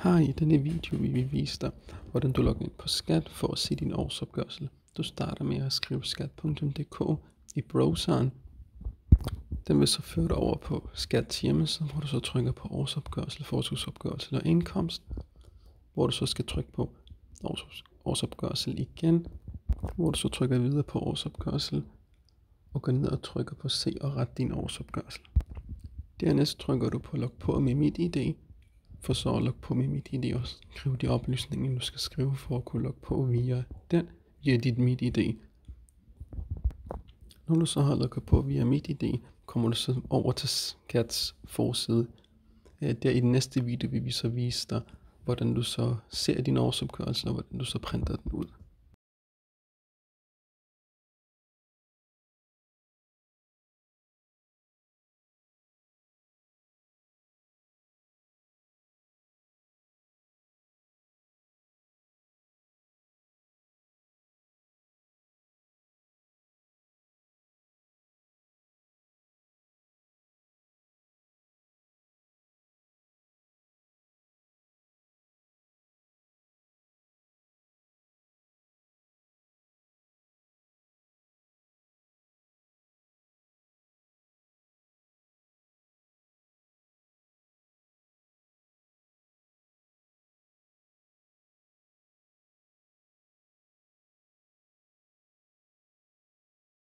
Her i denne video vil vi vise dig, hvordan du logger ind på Skat for at se din årsopgørelse. Du starter med at skrive skat.dk i browseren. Den vil så føre dig over på Skats hjemmeside, hvor du så trykker på årsopgørelse, fortskudsopgørelse eller indkomst, hvor du så skal trykke på årsopgørelse igen, hvor du så trykker videre på årsopgørelse og går ned og trykker på se og ret din årsopgørelse. Dernæst trykker du på log på med MitID, for så at logge på med MitID og skrive de oplysninger, du skal skrive for at kunne logge på via dit MitID. Når du så har logget på via MitID, kommer du så over til Skats forside. Der i den næste video vil vi så vise dig, hvordan du så ser din årsopgørelse og hvordan du så printer den ud.